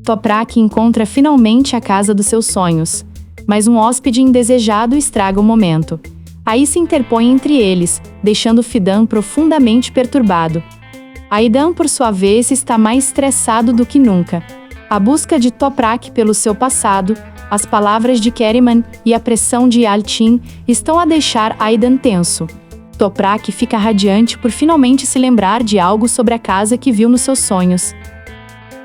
Toprak encontra finalmente a casa dos seus sonhos, mas um hóspede indesejado estraga o momento. Aí se interpõe entre eles, deixando Fidan profundamente perturbado. Aidan, por sua vez, está mais estressado do que nunca. A busca de Toprak pelo seu passado, as palavras de Keriman e a pressão de Yalchin estão a deixar Aidan tenso. Toprak fica radiante por finalmente se lembrar de algo sobre a casa que viu nos seus sonhos.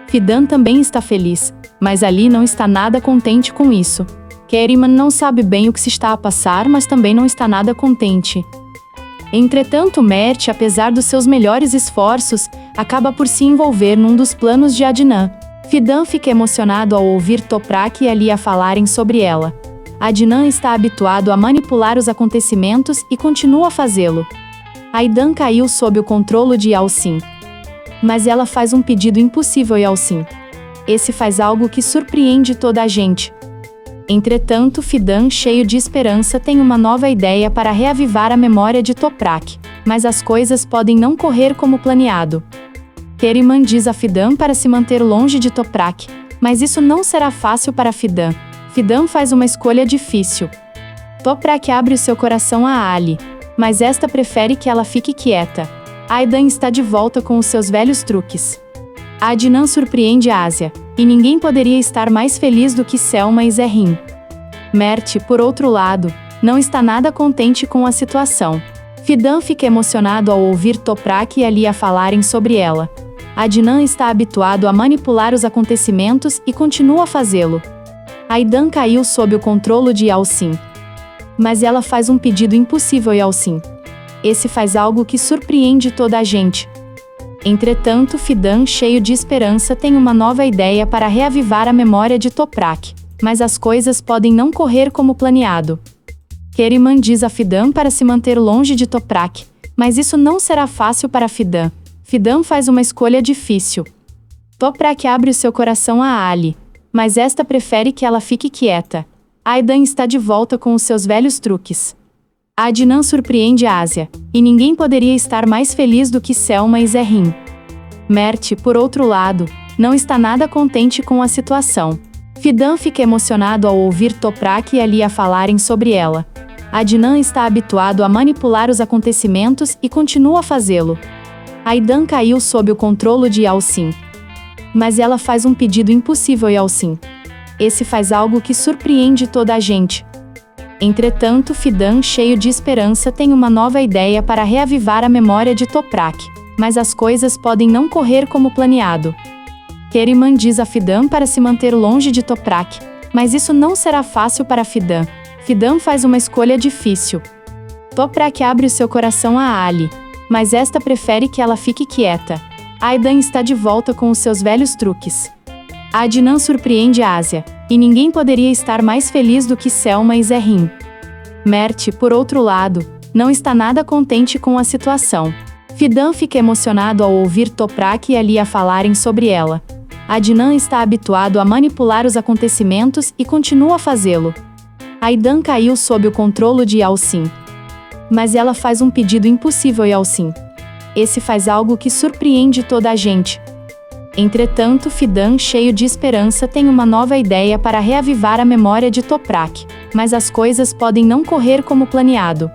Fidan também está feliz, mas Ali não está nada contente com isso. Keriman não sabe bem o que se está a passar, mas também não está nada contente. Entretanto, Mert, apesar dos seus melhores esforços, acaba por se envolver num dos planos de Adnan. Fidan fica emocionado ao ouvir Toprak e Ali a falarem sobre ela. Adnan está habituado a manipular os acontecimentos e continua a fazê-lo. Aidan caiu sob o controle de Yalcin. Mas ela faz um pedido impossível a Yalcin. Esse faz algo que surpreende toda a gente. Entretanto, Fidan, cheio de esperança, tem uma nova ideia para reavivar a memória de Toprak, mas as coisas podem não correr como planeado. Keriman diz a Fidan para se manter longe de Toprak, mas isso não será fácil para Fidan. Fidan faz uma escolha difícil. Toprak abre o seu coração a Ali, mas esta prefere que ela fique quieta. Aidan está de volta com os seus velhos truques. Adnan surpreende Ásia, e ninguém poderia estar mais feliz do que Selma e Zerrin. Mert, por outro lado, não está nada contente com a situação. Fidan fica emocionado ao ouvir Toprak e Ali a falarem sobre ela. Adnan está habituado a manipular os acontecimentos e continua a fazê-lo. Aidan caiu sob o controle de Yalcin. Mas ela faz um pedido impossível a Yalcin. Esse faz algo que surpreende toda a gente. Entretanto, Fidan, cheio de esperança, tem uma nova ideia para reavivar a memória de Toprak, mas as coisas podem não correr como planeado. Keriman diz a Fidan para se manter longe de Toprak, mas isso não será fácil para Fidan. Fidan faz uma escolha difícil. Toprak abre o seu coração a Ali, mas esta prefere que ela fique quieta. Aidan está de volta com os seus velhos truques. Adnan surpreende Ásia, e ninguém poderia estar mais feliz do que Selma e Zerrin. Mert, por outro lado, não está nada contente com a situação. Fidan fica emocionado ao ouvir Toprak e Ali a falarem sobre ela. Adnan está habituado a manipular os acontecimentos e continua a fazê-lo. Aidan caiu sob o controle de Yalcin. Mas ela faz um pedido impossível a Yalcin. Esse faz algo que surpreende toda a gente. Entretanto, Fidan, cheio de esperança, tem uma nova ideia para reavivar a memória de Toprak, mas as coisas podem não correr como planeado. Keriman diz a Fidan para se manter longe de Toprak, mas isso não será fácil para Fidan. Fidan faz uma escolha difícil. Toprak abre o seu coração a Ali, mas esta prefere que ela fique quieta. Aidan está de volta com os seus velhos truques. Adnan surpreende Ásia, e ninguém poderia estar mais feliz do que Selma e Zerrin. Mert, por outro lado, não está nada contente com a situação. Fidan fica emocionado ao ouvir Toprak e Ali a falarem sobre ela. Adnan está habituado a manipular os acontecimentos e continua a fazê-lo. Aidan caiu sob o controle de Yalcin. Mas ela faz um pedido impossível a Yalcin. Esse faz algo que surpreende toda a gente. Entretanto, Fidan, cheio de esperança, tem uma nova ideia para reavivar a memória de Toprak, mas as coisas podem não correr como planeado.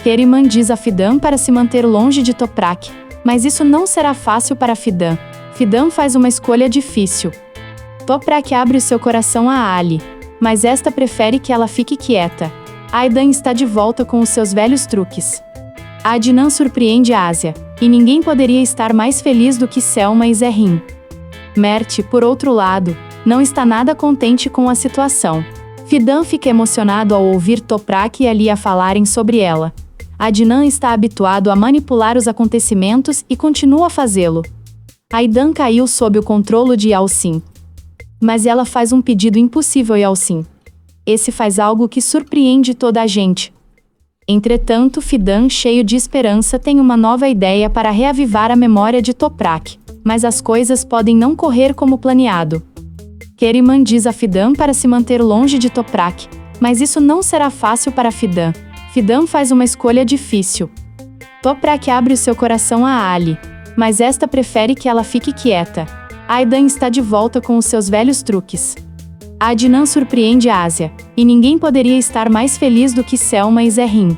Keriman diz a Fidan para se manter longe de Toprak, mas isso não será fácil para Fidan. Fidan faz uma escolha difícil. Toprak abre o seu coração a Ali, mas esta prefere que ela fique quieta. Aidan está de volta com os seus velhos truques. Adnan surpreende Ásia, e ninguém poderia estar mais feliz do que Selma e Zerrin. Mert, por outro lado, não está nada contente com a situação. Fidan fica emocionado ao ouvir Toprak e Ali a falarem sobre ela. Adnan está habituado a manipular os acontecimentos e continua a fazê-lo. Aidan caiu sob o controle de Yalcin. Mas ela faz um pedido impossível a Yalcin. Esse faz algo que surpreende toda a gente. Entretanto, Fidan, cheio de esperança, tem uma nova ideia para reavivar a memória de Toprak, mas as coisas podem não correr como planeado. Keriman diz a Fidan para se manter longe de Toprak, mas isso não será fácil para Fidan. Fidan faz uma escolha difícil. Toprak abre o seu coração a Ali, mas esta prefere que ela fique quieta. Aidan está de volta com os seus velhos truques. Adnan surpreende Asia, e ninguém poderia estar mais feliz do que Selma e Zerrin.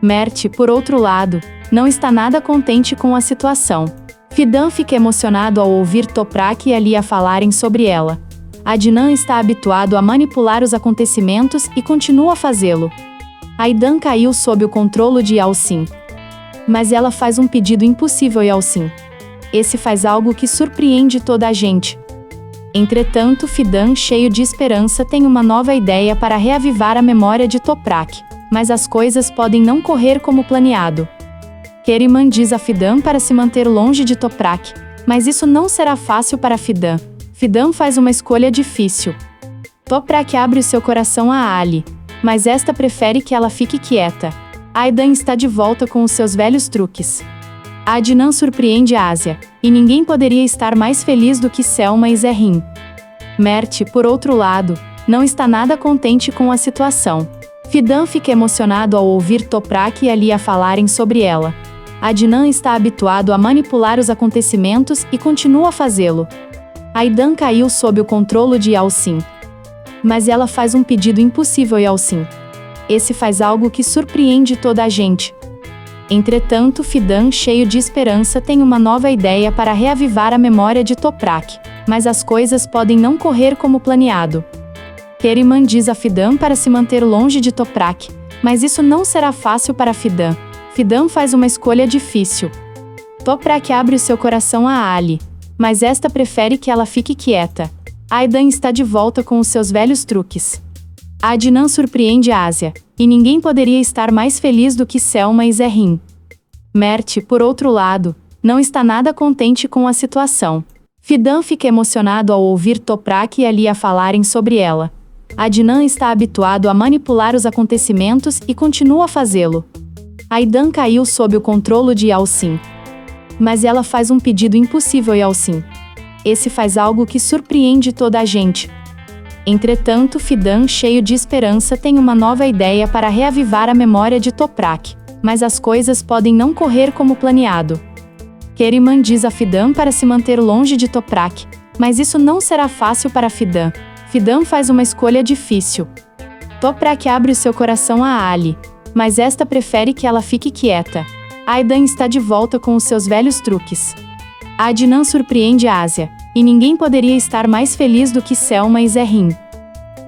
Mert, por outro lado, não está nada contente com a situação. Fidan fica emocionado ao ouvir Toprak e Alia falarem sobre ela. Adnan está habituado a manipular os acontecimentos e continua a fazê-lo. Aidan caiu sob o controle de Yalcin. Mas ela faz um pedido impossível a Yalcin. Esse faz algo que surpreende toda a gente. Entretanto, Fidan, cheio de esperança, tem uma nova ideia para reavivar a memória de Toprak, mas as coisas podem não correr como planeado. Keriman diz a Fidan para se manter longe de Toprak, mas isso não será fácil para Fidan. Fidan faz uma escolha difícil. Toprak abre o seu coração a Ali, mas esta prefere que ela fique quieta. Aidan está de volta com os seus velhos truques. Adnan surpreende Asia, e ninguém poderia estar mais feliz do que Selma e Zerrin. Mert, por outro lado, não está nada contente com a situação. Fidan fica emocionado ao ouvir Toprak e Alia falarem sobre ela. Adnan está habituado a manipular os acontecimentos e continua a fazê-lo. Aidan caiu sob o controle de Yalcin. Mas ela faz um pedido impossível a Yalcin. Esse faz algo que surpreende toda a gente. Entretanto, Fidan, cheio de esperança, tem uma nova ideia para reavivar a memória de Toprak, mas as coisas podem não correr como planeado. Keriman diz a Fidan para se manter longe de Toprak, mas isso não será fácil para Fidan. Fidan faz uma escolha difícil. Toprak abre o seu coração a Ali, mas esta prefere que ela fique quieta. Aidan está de volta com os seus velhos truques. Adnan surpreende Asia, e ninguém poderia estar mais feliz do que Selma e Zerrin. Mert, por outro lado, não está nada contente com a situação. Fidan fica emocionado ao ouvir Toprak e Alia falarem sobre ela. Adnan está habituado a manipular os acontecimentos e continua a fazê-lo. Aidan caiu sob o controle de Yalcin. Mas ela faz um pedido impossível a Yalcin. Esse faz algo que surpreende toda a gente. Entretanto, Fidan, cheio de esperança, tem uma nova ideia para reavivar a memória de Toprak, mas as coisas podem não correr como planeado. Keriman diz a Fidan para se manter longe de Toprak, mas isso não será fácil para Fidan. Fidan faz uma escolha difícil. Toprak abre o seu coração a Ali, mas esta prefere que ela fique quieta. Aidan está de volta com os seus velhos truques. Adnan surpreende Asia, e ninguém poderia estar mais feliz do que Selma e Zerrin.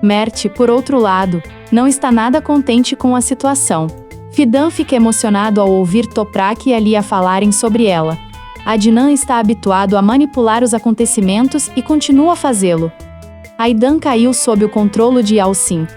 Mert, por outro lado, não está nada contente com a situação. Fidan fica emocionado ao ouvir Toprak e Alia falarem sobre ela. Adnan está habituado a manipular os acontecimentos e continua a fazê-lo. Aidan caiu sob o controle de Yalcin.